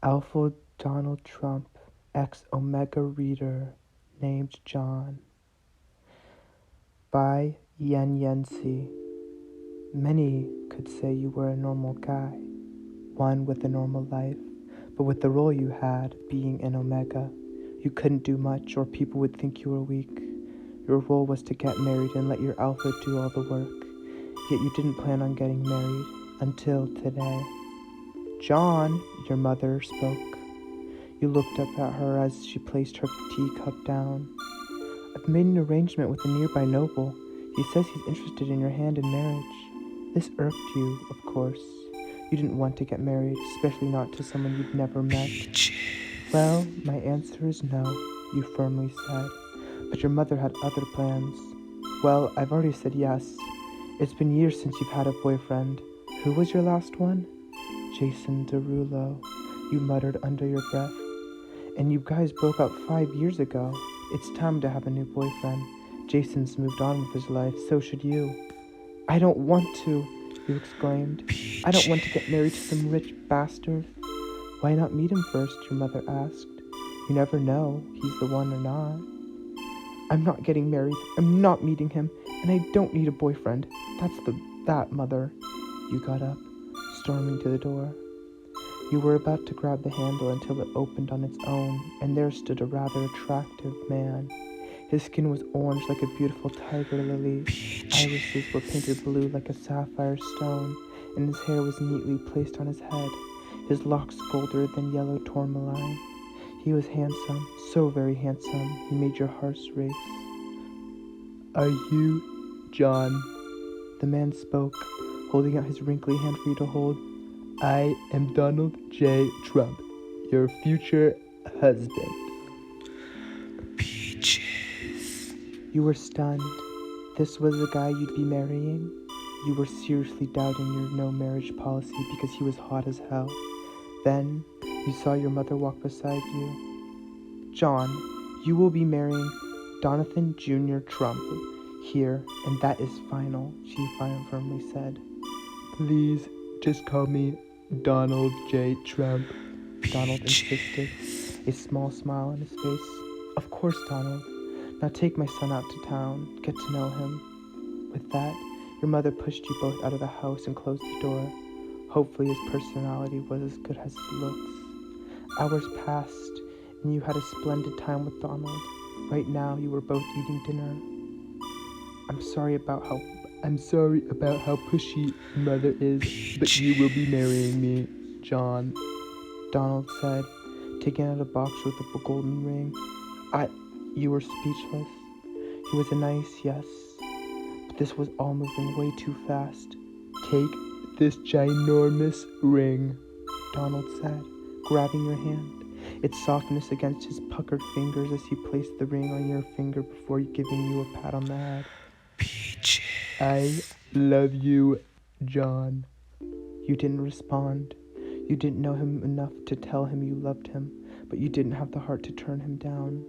Alpha Donald Trump, ex-Omega reader named John. By Yen Yensi. Many could say you were a normal guy, one with a normal life, but with the role you had, being an Omega, you couldn't do much or people would think you were weak. Your role was to get married and let your Alpha do all the work, yet you didn't plan on getting married until today. John, your mother spoke. You looked up at her as she placed her teacup down. I've made an arrangement with a nearby noble. He says he's interested in your hand in marriage. This irked you, of course. You didn't want to get married, especially not to someone you'd never met. Well, my answer is no, you firmly said. But your mother had other plans. Well, I've already said yes. It's been years since you've had a boyfriend. Who was your last one? Jason Derulo, you muttered under your breath. And you guys broke up 5 years ago. It's time to have a new boyfriend. Jason's moved on with his life, so should you. I don't want to, you exclaimed. I don't want to get married to some rich bastard. Why not meet him first, your mother asked. You never know, he's the one or not. I'm not getting married, I'm not meeting him, and I don't need a boyfriend. That, mother. You got up, storming to the door. You were about to grab the handle until it opened on its own, and there stood a rather attractive man. His skin was orange like a beautiful tiger lily. Irises were painted blue like a sapphire stone, and his hair was neatly placed on his head, his locks golder than yellow tourmaline. He was handsome, so very handsome, he made your hearts race. Are you John? The man spoke, holding out his wrinkly hand for you to hold. I am Donald J. Trump, your future husband. Peaches. You were stunned. This was the guy you'd be marrying? You were seriously doubting your no marriage policy because he was hot as hell. Then, you saw your mother walk beside you. John, you will be marrying Donathan Jr. Trump here, and that is final, she firmly said. Please, just call me Donald J. Trump, Donald insisted, a small smile on his face. Of course, Donald. Now take my son out to town, get to know him. With that, your mother pushed you both out of the house and closed the door. Hopefully his personality was as good as his looks. Hours passed, and you had a splendid time with Donald. Right now, you were both eating dinner. I'm sorry about how pushy mother is, but you will be marrying me, John, Donald said, taking out a box with a golden ring. You were speechless. He was a nice yes, but this was all moving way too fast. Take this ginormous ring, Donald said, grabbing your hand, its softness against his puckered fingers as he placed the ring on your finger before giving you a pat on the head. Peaches. I love you, John. You didn't respond. You didn't know him enough to tell him you loved him, but you didn't have the heart to turn him down.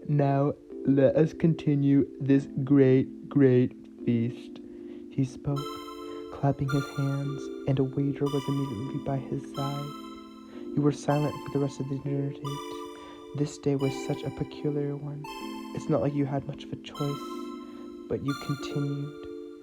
Now, let us continue this great, great feast, he spoke, clapping his hands, and a waiter was immediately by his side. You were silent for the rest of the dinner date. This day was such a peculiar one. It's not like you had much of a choice, but you continued,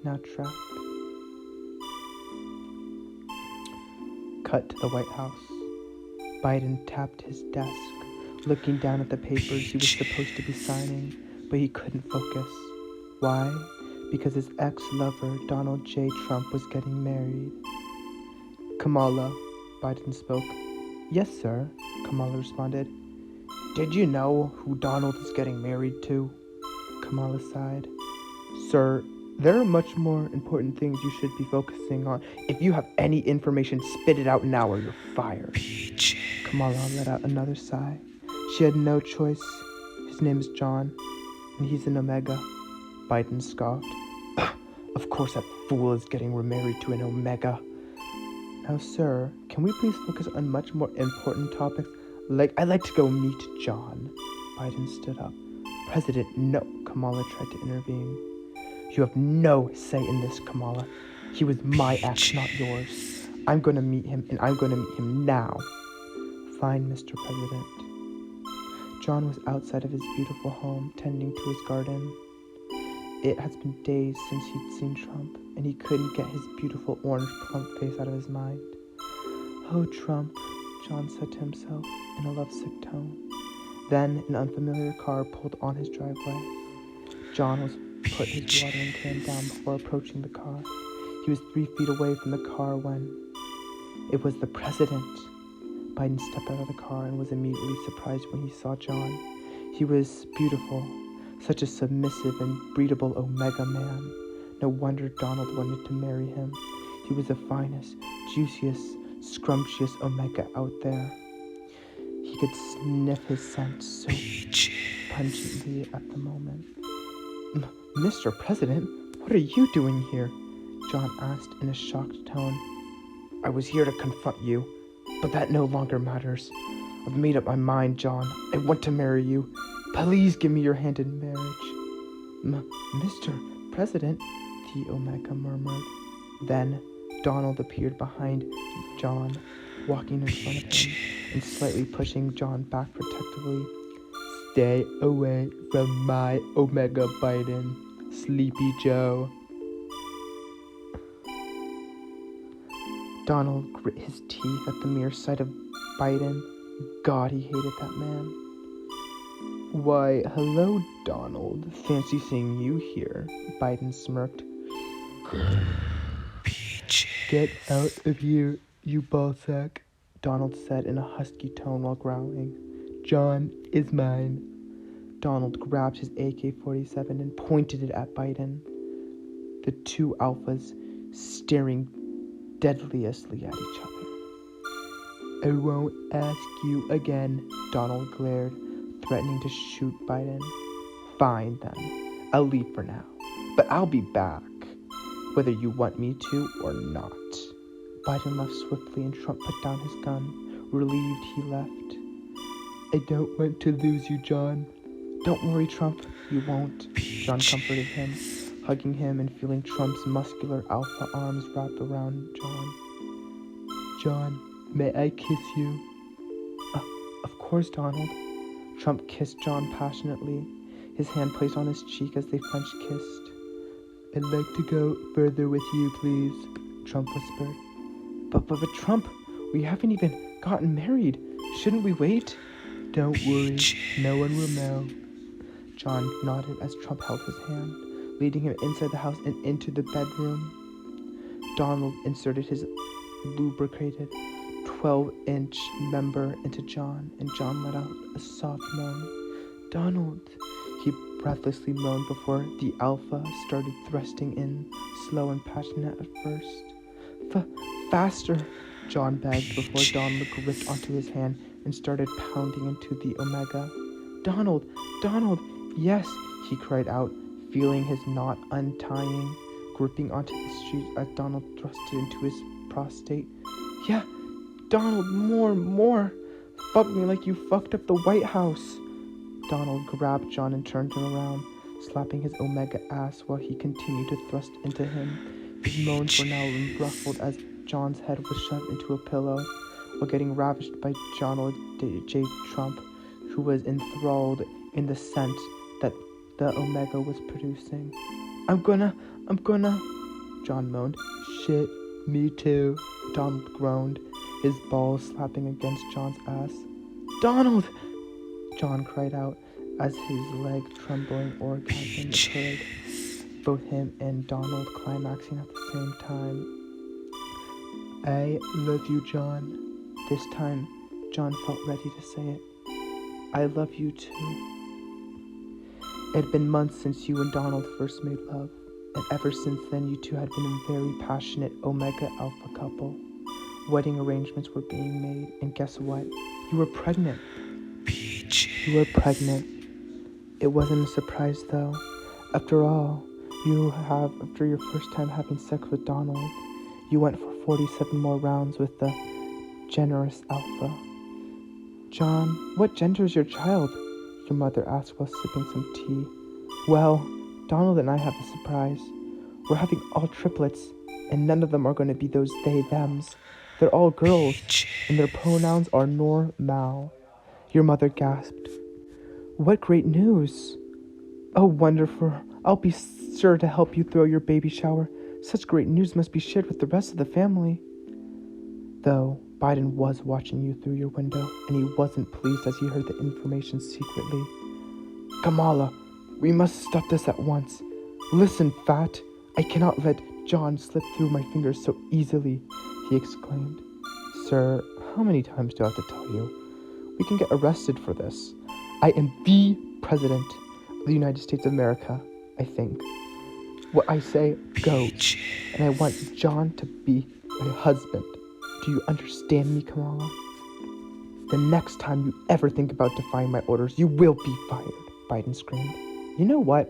now trapped. Cut to the White House. Biden tapped his desk, looking down at the papers he was supposed to be signing, but he couldn't focus. Why? Because his ex-lover, Donald J. Trump, was getting married. Kamala, Biden spoke. Yes, sir, Kamala responded. Did you know who Donald is getting married to? Kamala sighed. Sir, there are much more important things you should be focusing on. If you have any information, spit it out now or you're fired. Peaches. Kamala let out another sigh. She had no choice. His name is John, and he's an Omega. Biden scoffed. Of course that fool is getting remarried to an Omega. Now, sir, can we please focus on much more important topics? I'd like to go meet John. Biden stood up. President, no, Kamala tried to intervene. You have no say in this, Kamala. He was my ex, not yours. I'm going to meet him, and I'm going to meet him now. Fine, Mr. President. John was outside of his beautiful home, tending to his garden. It has been days since he'd seen Trump, and he couldn't get his beautiful orange plump face out of his mind. Oh, Trump, John said to himself in a lovesick tone. Then an unfamiliar car pulled on his driveway. John was put his watering can down before approaching the car. He was 3 feet away from the car when it was the president. Biden stepped out of the car and was immediately surprised when he saw John. He was beautiful, such a submissive and breedable Omega man. No wonder Donald wanted to marry him. He was the finest, juiciest, scrumptious Omega out there. He could sniff his scent so pungently at the moment. Mr. President, what are you doing here? John asked in a shocked tone. I was here to confront you, but that no longer matters. I've made up my mind, John. I want to marry you. Please give me your hand in marriage. Mr. President, the Omega murmured. Then Donald appeared behind John, walking in front of him and slightly pushing John back protectively. Stay away from my Omega, Biden, Sleepy Joe. Donald grit his teeth at the mere sight of Biden. God, he hated that man. Why, hello, Donald. Fancy seeing you here, Biden smirked. Get out of here, you ballsack, Donald said in a husky tone while growling. John is mine. Donald grabbed his AK-47 and pointed it at Biden. The two alphas staring deadliestly at each other. I won't ask you again, Donald glared, threatening to shoot Biden. Fine then, I'll leave for now, but I'll be back, whether you want me to or not. Biden left swiftly and Trump put down his gun, relieved he left. I don't want to lose you, John. Don't worry, Trump, you won't, John comforted him, hugging him and feeling Trump's muscular alpha arms wrapped around John. John, may I kiss you? Of course, Donald. Trump kissed John passionately, his hand placed on his cheek as they French kissed. I'd like to go further with you, please, Trump whispered. But Trump, we haven't even gotten married. Shouldn't we wait? Don't worry, no one will know. John nodded as Trump held his hand, leading him inside the house and into the bedroom. Donald inserted his lubricated 12-inch member into John, and John let out a soft moan. Donald, he breathlessly moaned before the alpha started thrusting in, slow and passionate at first. Faster, John begged before Donald gripped onto his hand and started pounding into the Omega. Donald, yes, he cried out, feeling his knot untying, gripping onto the street as Donald thrusted into his prostate. Yeah, Donald, more. Fuck me like you fucked up the White House. Donald grabbed John and turned him around, slapping his Omega ass while he continued to thrust into him. His moans were now ruffled as John's head was shoved into a pillow, while getting ravished by Donald J. Trump, who was enthralled in the scent that the Omega was producing. I'm gonna, John moaned. Shit, me too, Donald groaned, his balls slapping against John's ass. Donald! John cried out as his leg trembling orgasm occurred, both him and Donald climaxing at the same time. I love you, John. This time, John felt ready to say it. I love you too. It had been months since you and Donald first made love, and ever since then you two had been a very passionate Omega Alpha couple. Wedding arrangements were being made, and guess what? You were pregnant. You were pregnant. It wasn't a surprise though. After all, after your first time having sex with Donald, you went for 47 more rounds with the generous Alpha. John, what gender is your child? Your mother asked while sipping some tea. Well, Donald and I have a surprise. We're having all triplets, and none of them are going to be those they-thems. They're all girls, and their pronouns are normal. Your mother gasped. What great news! Oh, wonderful. I'll be sure to help you throw your baby shower. Such great news must be shared with the rest of the family. Though Biden was watching you through your window, and he wasn't pleased as he heard the information secretly. Kamala, we must stop this at once. Listen, Fat, I cannot let John slip through my fingers so easily, he exclaimed. Sir, how many times do I have to tell you? We can get arrested for this. I am the President of the United States of America, I think. What I say goes, and I want John to be my husband. Do you understand me, Kamala? The next time you ever think about defying my orders, you will be fired, Biden screamed. You know what?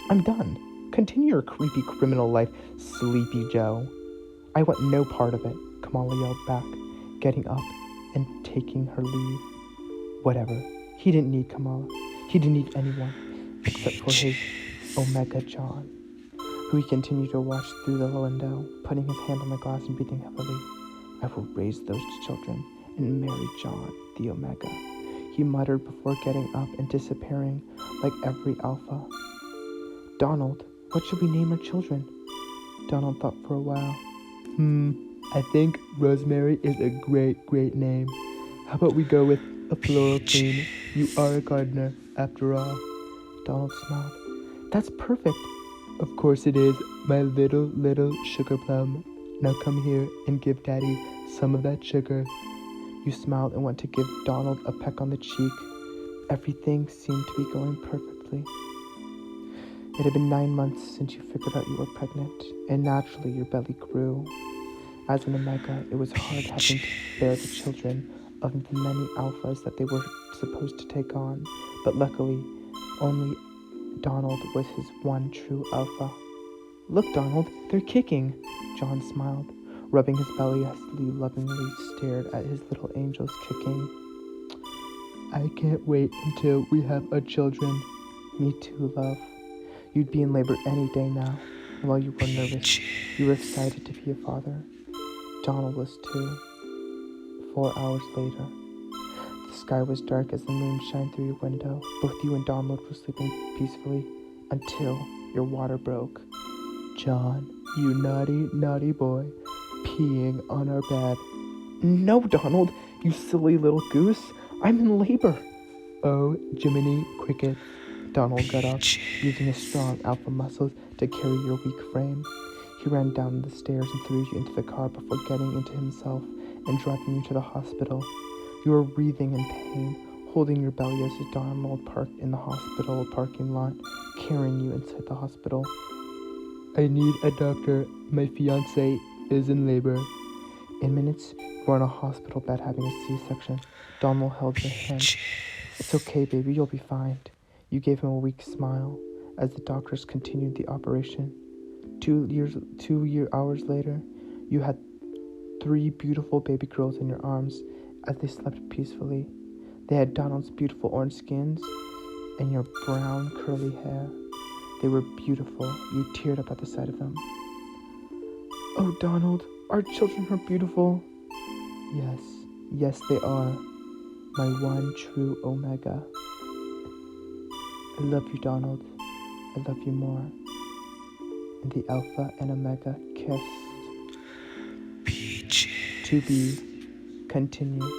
I'm done. Continue your creepy criminal life, Sleepy Joe. I want no part of it, Kamala yelled back, getting up and taking her leave. Whatever. He didn't need Kamala. He didn't need anyone except for his Omega John, who he continued to watch through the window, putting his hand on the glass and breathing heavily. I will raise those children and marry John, the Omega, he muttered before getting up and disappearing like every alpha. Donald, what should we name our children? Donald thought for a while. I think Rosemary is a great name. How about we go with a floral queen? You are a gardener, after all. Donald smiled. That's perfect. Of course it is, my little sugar plum. Now come here and give Daddy some of that sugar. You smiled and went to give Donald a peck on the cheek. Everything seemed to be going perfectly. It had been 9 months since you figured out you were pregnant, and naturally your belly grew. As an Omega, it was hard having to bear the children of the many alphas that they were supposed to take on, but luckily, only Donald was his one true alpha. Look, Donald, they're kicking, John smiled, rubbing his belly as Lee lovingly stared at his little angels kicking. I can't wait until we have our children. Me too, love. You'd be in labor any day now, and while you were nervous, you were excited to be a father. Donald was too. 4 hours later, the sky was dark as the moon shined through your window. Both you and Donald were sleeping peacefully until your water broke. John, you naughty boy, peeing on our bed. No, Donald, you silly little goose. I'm in labor. Oh, Jiminy Cricket. Donald got up, using his strong alpha muscles to carry your weak frame. He ran down the stairs and threw you into the car before getting into himself and driving you to the hospital. You were writhing in pain, holding your belly as Donald parked in the hospital parking lot, carrying you inside the hospital. I need a doctor. My fiancé is in labor. In minutes, you were on a hospital bed having a C-section. Donald held your hand. It's okay, baby. You'll be fine. You gave him a weak smile as the doctors continued the operation. 2 hours later, you had 3 beautiful baby girls in your arms as they slept peacefully. They had Donald's beautiful orange skins and your brown curly hair. They were beautiful. You teared up at the sight of them. Oh, Donald, our children are beautiful. Yes, they are. My one true Omega. I love you, Donald. I love you more. And the Alpha and Omega kissed. Peaches. To be continued.